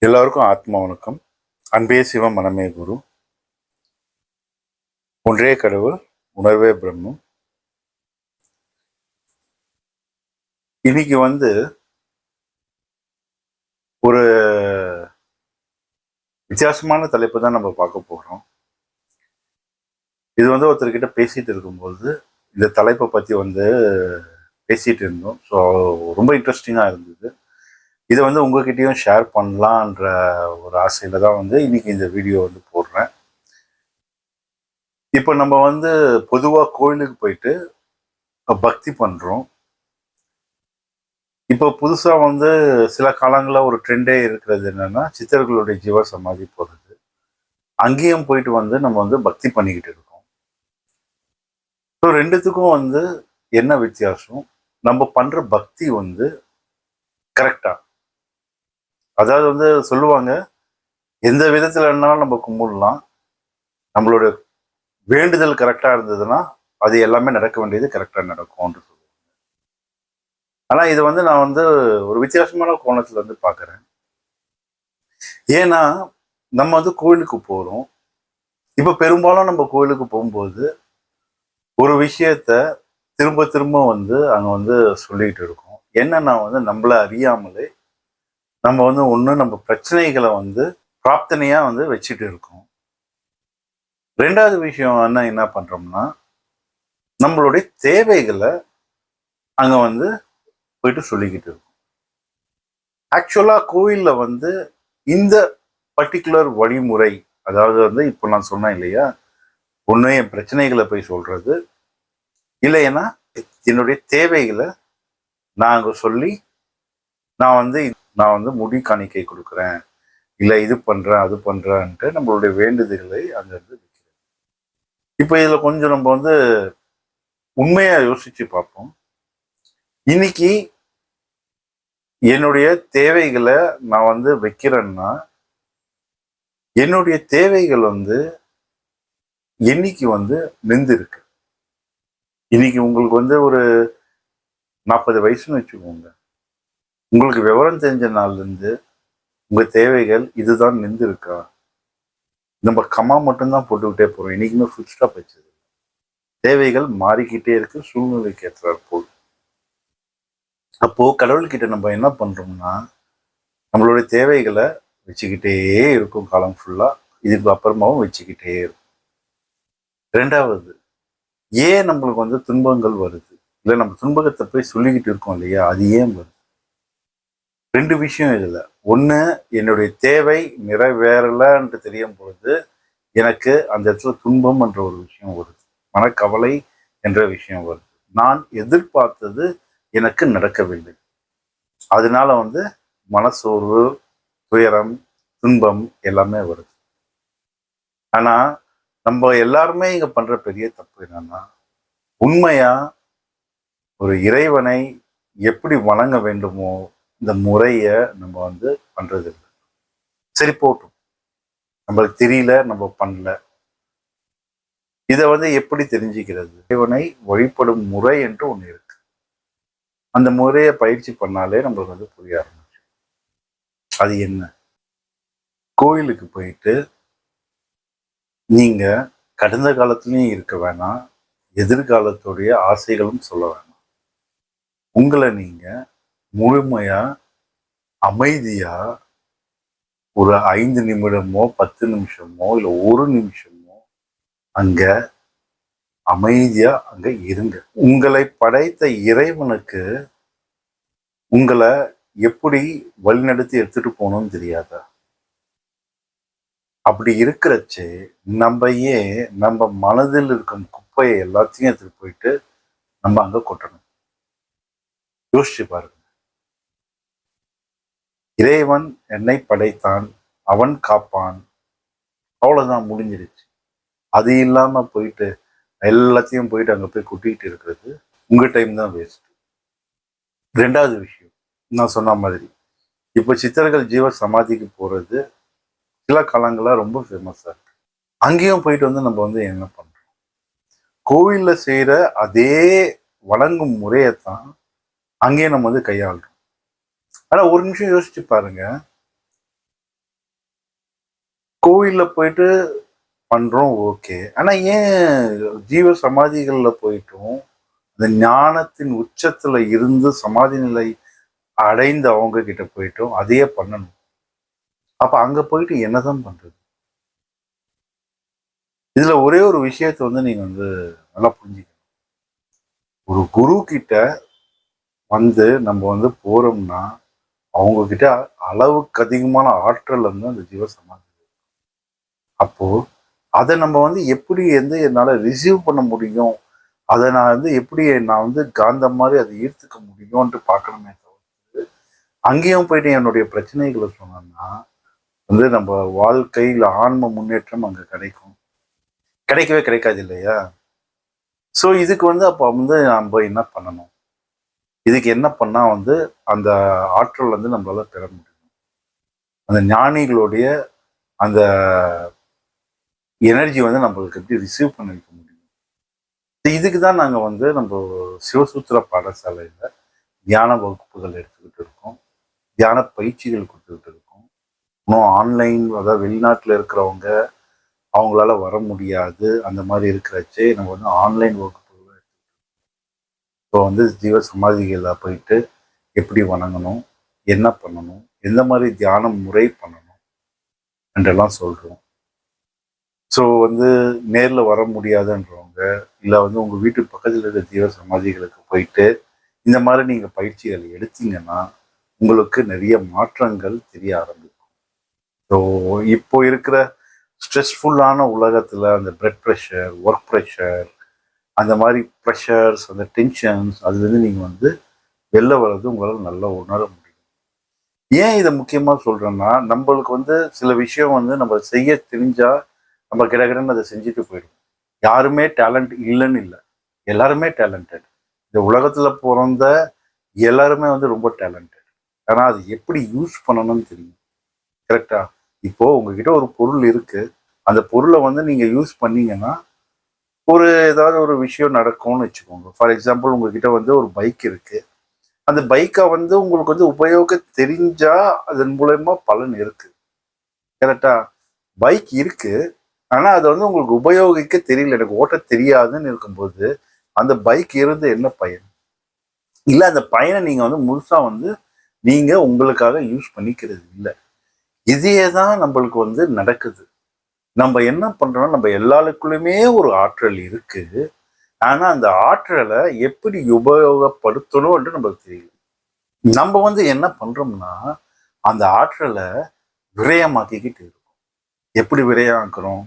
எல்லாருக்கும் ஆத்மா வணக்கம். அன்பே சிவம், மனமே குரு. ஒன்றே கடவுள், உணர்வே பிரம்மம். இன்னைக்கு ஒரு வித்தியாசமான தலைப்பு தான் நம்ம பார்க்க போறோம். இது ஒருத்தர்கிட்ட பேசிட்டு இருக்கும்போது இந்த தலைப்பை பத்தி பேசிட்டு இருந்தோம். ஸோ ரொம்ப இன்ட்ரெஸ்டிங்கா இருந்தது. இதை உங்ககிட்டயும் ஷேர் பண்ணலான்ற ஒரு ஆசையில தான் இன்னைக்கு இந்த வீடியோ போடுறேன். இப்போ நம்ம பொதுவா கோயிலுக்கு போயிட்டு பக்தி பண்றோம். இப்போ புதுசா சில காலங்களில் ஒரு ட்ரெண்டே இருக்கிறது என்னன்னா, சித்தர்களுடைய ஜீவ சமாதி போகிறது. அங்கேயும் போயிட்டு நம்ம பக்தி பண்ணிக்கிட்டு இருக்கோம். ஸோ ரெண்டுத்துக்கும் என்ன வித்தியாசம்? நம்ம பண்ற பக்தி கரெக்டா? அதாவது சொல்லுவாங்க, எந்த விதத்துல இருந்தாலும் நம்ம கும்பிடலாம். நம்மளோட வேண்டுதல் கரெக்டா இருந்ததுன்னா அது எல்லாமே நடக்க வேண்டியது கரெக்டா நடக்கும்னு சொல்லுவாங்க. ஆனா இது நான் ஒரு வித்தியாசமான கோணத்துல பாக்குறேன். ஏன்னா நம்ம கோயிலுக்கு போறோம். இப்ப பெரும்பாலும் நம்ம கோயிலுக்கு போகும்போது ஒரு விஷயத்த திரும்ப திரும்ப அங்க சொல்லிட்டு இருக்கோம். என்னன்னா நம்மள அறியாமலே நம்ம ஒண்ணு நம்ம பிரச்சனைகளை பிரார்த்தனையா வச்சுட்டு இருக்கோம். ரெண்டாவது விஷயம் என்ன பண்றோம்னா, நம்மளுடைய தேவைகளை அங்க போயிட்டு சொல்லிக்கிட்டு இருக்கோம். ஆக்சுவலா கோயில்ல இந்த பர்டிகுலர் வழிமுறை, அதாவது இப்போ நான் சொன்னேன் இல்லையா, ஒண்ணு என் பிரச்சனைகளை போய் சொல்றது, இல்லைன்னா என்னுடைய தேவைகளை நான் அங்க சொல்லி நான் முடி காணிக்கை கொடுக்குறேன், இல்லை இது பண்றேன் அது பண்றேன்ட்டு நம்மளுடைய வேண்டுதல்களை அங்க வைக்கிறேன். இப்ப இதுல கொஞ்சம் நம்ம உண்மையா யோசிச்சு பார்ப்போம். இன்னைக்கு என்னுடைய தேவைகளை நான் வைக்கிறேன்னா, என்னுடைய தேவைகள் என்னைக்கு நின்று இருக்கு. இன்னைக்கு உங்களுக்கு ஒரு 40 வயசுன்னு வச்சுக்கோங்க. உங்களுக்கு விவரம் தெரிஞ்ச நாள்ல இருந்து உங்க தேவைகள் இதுதான் நின்று இருக்கா? நம்ம கமா மட்டும்தான் போட்டுக்கிட்டே போறோம். இன்னைக்குமே ஃபுல் ஸ்டாப் வச்சது. தேவைகள் மாறிக்கிட்டே இருக்கு, சூழ்நிலைக்கு ஏற்றாற் போல். அப்போ கடவுள்கிட்ட நம்ம என்ன பண்றோம்னா, நம்மளுடைய தேவைகளை வச்சுக்கிட்டே இருக்கும் காலம் ஃபுல்லா. இதுக்கு அப்புறமாவும் வச்சுக்கிட்டே இருக்கும். ரெண்டாவது, ஏன் நம்மளுக்கு துன்பங்கள் வருது? இல்லை நம்ம துன்பத்தை போய் சொல்லிக்கிட்டு இருக்கோம் இல்லையா, அது ஏன் வருது? ரெண்டு விஷயம் இதுல. ஒண்ணு, என்னுடைய தேவை நிறைவேறலன்ட்டு தெரியும் பொழுது எனக்கு அந்த இடத்துல துன்பம் என்ற ஒரு விஷயம் வருது, மனக்கவலை என்ற விஷயம் வருது. நான் எதிர்பார்த்தது எனக்கு நடக்கவில்லை, அதனால மனசோர்வு, துயரம், துன்பம் எல்லாமே வருது. ஆனா நம்ம எல்லாருமே இங்க பண்ற பெரிய தப்பு என்னன்னா, உண்மையா ஒரு இறைவனை எப்படி வணங்க வேண்டுமோ இந்த முறைய நம்ம பண்றது இல்லை. சரி போட்டும், நம்மளுக்கு தெரியல, நம்ம பண்ணல. இதை எப்படி தெரிஞ்சுக்கிறது? இறைவனை வழிபடும் முறை என்று ஒண்ணு இருக்கு. அந்த முறையை பயிற்சி பண்ணாலே நம்மளுக்கு புரிய ஆரம்பிச்சு. அது என்ன? கோயிலுக்கு போயிட்டு நீங்க கடந்த காலத்திலையும் இருக்க வேணாம், எதிர்காலத்துடைய ஆசைகளும் சொல்ல வேணாம். உங்களை நீங்க முழுமையா அமைதியா ஒரு 5 நிமிடமோ 10 நிமிஷமோ இல்லை 1 நிமிஷமோ அங்க அமைதியா அங்க இருங்க. உங்களை படைத்த இறைவனுக்கு உங்களை எப்படி வழிநடத்தி எடுத்துட்டு போகணும்னு தெரியாதா? அப்படி இருக்கிறச்சே நம்ம ஏன் நம்ம மனதில் இருக்கும் குப்பையை எல்லாத்தையும் எடுத்துட்டு போயிட்டு நம்ம அங்க கொட்டணும்? யோசிச்சு பாருங்க. இறைவன் என்னை படைத்தான், அவன் காப்பான், அவ்வளவுதான், முடிஞ்சிருச்சு. அது இல்லாம போயிட்டு எல்லாத்தையும் போயிட்டு அங்க போய் கொட்டிக்கிட்டு இருக்கிறது உங்க டைம் தான் வேஸ்ட். ரெண்டாவது விஷயம், நான் சொன்ன மாதிரி இப்போ சித்தர்கள் ஜீவ சமாதிக்கு போறது சில காலங்களா ரொம்ப ஃபேமஸா இருக்கு. அங்கேயும் போயிட்டு நம்ம என்ன பண்றோம்? கோவில்ல செய்யற அதே வணங்கும் முறையத்தான் அங்கேயும் நம்ம கையாளுறோம். ஆனா ஒரு நிமிஷம் யோசிச்சு பாருங்க, கோவில்ல போயிட்டு பண்றோம், ஓகே. ஆனா ஏன் ஜீவ சமாதிகள்ல போயிட்டும் அந்த ஞானத்தின் உச்சத்துல இருந்து சமாதி நிலை அடைந்த அவங்க கிட்ட போயிட்டும் அதையே பண்ணணும்? அப்ப அங்க போயிட்டு என்னதான் பண்றது? இதுல ஒரே ஒரு விஷயத்த நீங்க நல்லா புரிஞ்சுக்கணும். ஒரு குரு கிட்ட நம்ம போறோம்னா அவங்க கிட்ட அளவுக்கு அதிகமான ஆற்றல் அந்த ஜீவ சமாதி. அப்போ அதை நம்ம எப்படி என்னால ரிசீவ் பண்ண முடியும், அதை நான் எப்படி நான் காந்தம் மாதிரி அதை ஈர்த்துக்க முடியும்ன்ட்டு பார்க்கணுமே தவிர அங்கேயும் போயிட்டு என்னுடைய பிரச்சனைகளை சொன்னோம்னா நம்ம வாழ்க்கையில் ஆன்ம முன்னேற்றம் அங்க கிடைக்கவே கிடைக்காது இல்லையா? ஸோ இதுக்கு அப்போ நம்ம என்ன பண்ணணும்? இதுக்கு என்ன பண்ணா அந்த ஆற்றல் நம்மளால பெற முடியும். அந்த ஞானிகளுடைய அந்த எனர்ஜி நம்மளுக்கு எப்படி ரிசீவ் பண்ண வைக்க முடியும்? இதுக்கு தான் நாங்கள் நம்ம சிவசூத்திர பாடசாலையில் தியான வகுப்புகள் எடுத்துக்கிட்டு இருக்கோம், தியான பயிற்சிகள் கொடுத்துக்கிட்டு இருக்கோம். இன்னும் ஆன்லைன், அதாவது வெளிநாட்டில் இருக்கிறவங்க அவங்களால வர முடியாது, அந்த மாதிரி இருக்கிறச்சே நம்ம ஆன்லைன் வகுப்புகள் இப்போ ஜீவ சமாதிகளில் போயிட்டு எப்படி வணங்கணும், என்ன பண்ணணும், எந்த மாதிரி தியான முறை பண்ணணும் என்றெல்லாம் சொல்கிறோம். ஸோ நேரில் வர முடியாதுன்றவங்க, இல்லை உங்கள் வீட்டு பக்கத்தில் இருக்கிற ஜீவ சமாதிகளுக்கு போயிட்டு இந்த மாதிரி நீங்கள் பயிற்சிகள் எடுத்தீங்கன்னா உங்களுக்கு நிறைய மாற்றங்கள் தெரிய ஆரம்பிக்கும். ஸோ இப்போ இருக்கிற ஸ்ட்ரெஸ்ஃபுல்லான உலகத்தில் அந்த பிளட் ப்ரெஷர், ஒர்க் ப்ரெஷர், அந்த மாதிரி ப்ரெஷர்ஸ், அந்த டென்ஷன்ஸ், அதுலேருந்து நீங்கள் வெளில வர்றது உங்களால் நல்லா உணர முடியும். ஏன் இதை முக்கியமாக சொல்கிறேன்னா, நம்மளுக்கு சில விஷயம் நம்ம செய்ய தெரிஞ்சால் நம்ம கிடக்கிடன்னு அதை செஞ்சுட்டு போயிடும். யாருமே டேலண்ட் இல்லைன்னு இல்லை, எல்லாருமே டேலண்டட். இந்த உலகத்தில் பிறந்த எல்லாருமே ரொம்ப டேலண்டட். ஆனால் அது எப்படி யூஸ் பண்ணணும்னு தெரியும். கரெக்டா? இப்போ உங்ககிட்ட ஒரு பொருள் இருக்கு, அந்த பொருளை நீங்க யூஸ் பண்ணீங்கன்னா ஏதாவது ஒரு விஷயம் நடக்கும்னு வச்சுக்கோங்க. ஃபார் எக்ஸாம்பிள், உங்ககிட்ட ஒரு பைக் இருக்கு, அந்த பைக்கை உங்களுக்கு உபயோக தெரிஞ்சா அதன் மூலயமா பலன் இருக்கு. கரெக்டா? பைக் இருக்கு, ஆனா அதை உங்களுக்கு உபயோகிக்க தெரியல, எனக்கு ஓட்ட தெரியாதுன்னு இருக்கும்போது அந்த பைக் இருந்து என்ன பயன்? இல்ல அந்த பயனை நீங்க முழுசா நீங்க உங்களுக்காக யூஸ் பண்ணிக்கிறது இல்லை. இதே தான் நம்மளுக்கு நடக்குது. நம்ம என்ன பண்றோம்னா, நம்ம எல்லாருக்குள்ளுமே ஒரு ஆற்றல் இருக்கு, ஆனா அந்த ஆற்றலை எப்படி உபயோகப்படுத்தணும் என்று நம்மளுக்கு தெரியல. நம்ம என்ன பண்றோம்னா, அந்த ஆற்றலை விரயமாக்கிக்கிட்டு இருக்கோம். எப்படி விரயமாக்குறோம்?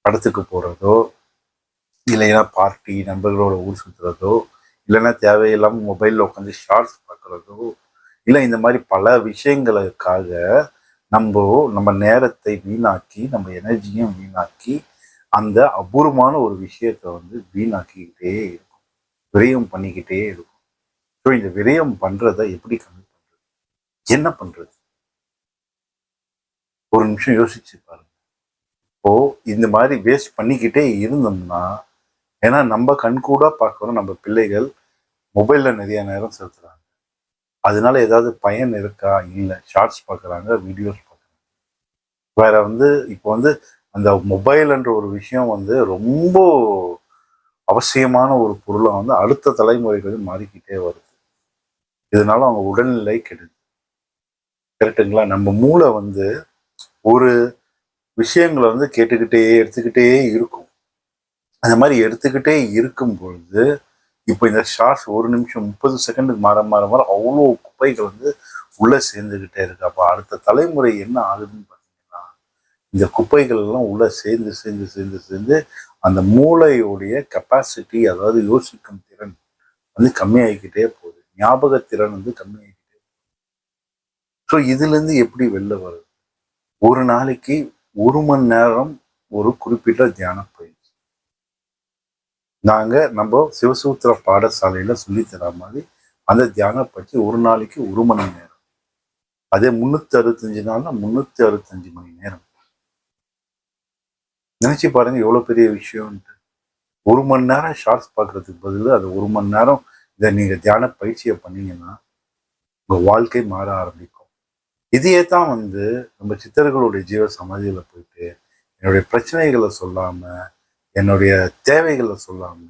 படத்துக்கு போறதோ, இல்லைன்னா பார்ட்டி நண்பர்களோட ஊர் சுற்றுறதோ, இல்லைன்னா தேவையில்லாம மொபைல்ல உட்காந்து ஷார்ட்ஸ் பார்க்கறதோ, இல்லை இந்த மாதிரி பல விஷயங்களுக்காக நம்ம நேரத்தை வீணாக்கி, நம்ம எனர்ஜியும் வீணாக்கி, அந்த அபூர்வமான ஒரு விஷயத்தை வீணாக்கிக்கிட்டே இருக்கும், விரயம் பண்ணிக்கிட்டே இருக்கும். ஸோ இந்த விரயம் பண்றதை எப்படி கம்மி பண்றது? என்ன பண்றது? ஒரு நிமிஷம் யோசிச்சு பாருங்க. இப்போ இந்த மாதிரி வேஸ்ட் பண்ணிக்கிட்டே இருந்தோம்னா, ஏன்னா நம்ம கண்கூட பார்க்குறோம், நம்ம பிள்ளைகள் மொபைல்ல நிறைய நேரம் செலுத்துறாங்க. அதனால ஏதாவது பயன் இருக்கா? இல்லை. ஷார்ட்ஸ் பார்க்குறாங்க, வீடியோஸ் பார்க்குறாங்க. வேற இப்போ அந்த மொபைல்ன்ற ஒரு விஷயம் ரொம்ப அவசியமான ஒரு பொருளை அடுத்த தலைமுறைகள் மாறிக்கிட்டே வருது. இதனால அவங்க உடல்நிலை கெடுது. கரெக்டுங்களா? நம்ம மூளை ஒரு விஷயங்களை கேட்டுக்கிட்டே எடுத்துக்கிட்டே இருக்கும். அந்த மாதிரி எடுத்துக்கிட்டே இருக்கும் பொழுது இப்போ இந்த ஷார்ட்ஸ் ஒரு நிமிஷம் 30 செகண்டுக்கு மாற மாற மாற அவ்வளோ குப்பைகள் உள்ள சேர்ந்துக்கிட்டே இருக்கு. அப்போ அடுத்த தலைமுறை என்ன ஆகுதுன்னு பார்த்தீங்கன்னா, இந்த குப்பைகள் எல்லாம் உள்ள சேர்ந்து சேர்ந்து சேர்ந்து சேர்ந்து அந்த மூளையுடைய கெப்பாசிட்டி, அதாவது யோசிக்கும் திறன் கம்மியாகிக்கிட்டே போகுது, ஞாபகத்திறன் கம்மியாகிக்கிட்டே. ஸோ இதுலேருந்து எப்படி வெளில வருது? ஒரு நாளைக்கு 1 மணி நேரம் ஒரு குறிப்பிட்ட தியான பயிற்சி நம்ம சிவசூத்திர பாடசாலையில சொல்லித்தர மாதிரி அந்த தியான பயிற்சி ஒரு நாளைக்கு 1 மணி நேரம். அதே 365 நாள்னா 365 மணி நேரம். நினைச்சு பாருங்க எவ்வளவு பெரிய விஷயம்ட்டு. 1 மணி நேரம் ஷார்ட்ஸ் பார்க்கறதுக்கு பதில் அது 1 மணி நேரம் இதை நீங்க தியான பயிற்சியை பண்ணீங்கன்னா உங்க வாழ்க்கை மாற ஆரம்பிக்கும். இதையே தான் வந்து நம்ம சித்தர்களுடைய ஜீவ சமாதியில போயிட்டு என்னுடைய பிரச்சனைகளை சொல்லாம, என்னுடைய தேவைகளை சொல்லாம,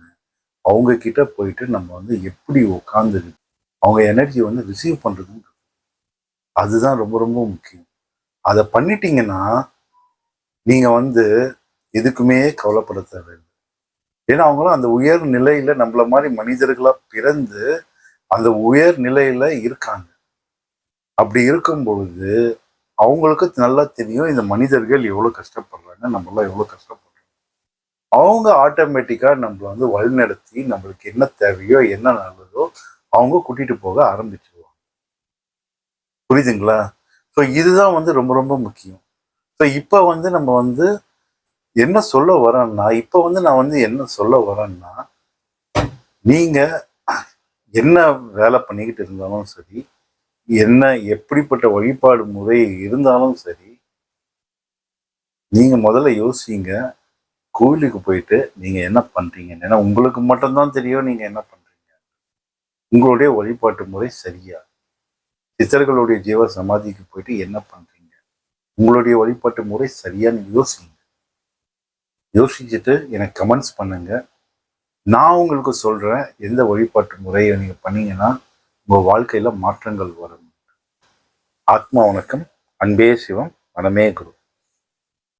அவங்க கிட்ட போயிட்டு நம்ம வந்து எப்படி உட்கார்ந்து அவங்க எனர்ஜி வந்து ரிசீவ் பண்றதுன்னு அதுதான் ரொம்ப ரொம்ப முக்கியம். அதை பண்ணிட்டீங்கன்னா நீங்க வந்து எதுக்குமே கவலைப்பட தேவையில்லை. ஏன்னா அவங்களும் அந்த உயர் நிலையில நம்மள மாதிரி மனிதர்களா பிறந்து அந்த உயர் நிலையில இருக்காங்க. அப்படி இருக்கும் பொழுது அவங்களுக்கு நல்லா தெரியும் இந்த மனிதர்கள் எவ்வளவு கஷ்டப்படுறாங்க, நம்மளாம் எவ்வளவு கஷ்டப்படுறோம். அவங்க ஆட்டோமேட்டிக்கா நம்மள வந்து வழிநடத்தி நம்மளுக்கு என்ன தேவையோ என்ன நல்லதோ அவங்க கூட்டிட்டு போக ஆரம்பிச்சிருவாங்க. புரியுதுங்களா? ஸோ இதுதான் வந்து ரொம்ப ரொம்ப முக்கியம். ஸோ இப்போ வந்து நம்ம வந்து என்ன சொல்ல வரேன்னா இப்போ வந்து நான் வந்து என்ன சொல்ல வரேன்னா, நீங்க என்ன வேலை பண்ணிக்கிட்டு இருந்தாலும் சரி, என்ன எப்படிப்பட்ட வழிபாடு முறை இருந்தாலும் சரி, நீங்க முதல்ல யோசிங்க. கோவிலுக்கு போயிட்டு நீங்க என்ன பண்றீங்க? ஏன்னா உங்களுக்கு மட்டும்தான் தெரியும் நீங்க என்ன பண்றீங்க. உங்களுடைய வழிபாட்டு முறை சரியா? சித்தர்களுடைய ஜீவ சமாதிக்கு போயிட்டு என்ன பண்றீங்க? உங்களுடைய வழிபாட்டு முறை சரியான்னு யோசிங்க. யோசிச்சுட்டு எனக்கு கமெண்ட்ஸ் பண்ணுங்க. நான் உங்களுக்கு சொல்றேன் எந்த வழிபாட்டு முறையை நீங்க பண்ணீங்கன்னா உங்க வாழ்க்கையில மாற்றங்கள் வரும். ஆத்மா வணக்கம். அன்பே சிவம். மனமே குரு.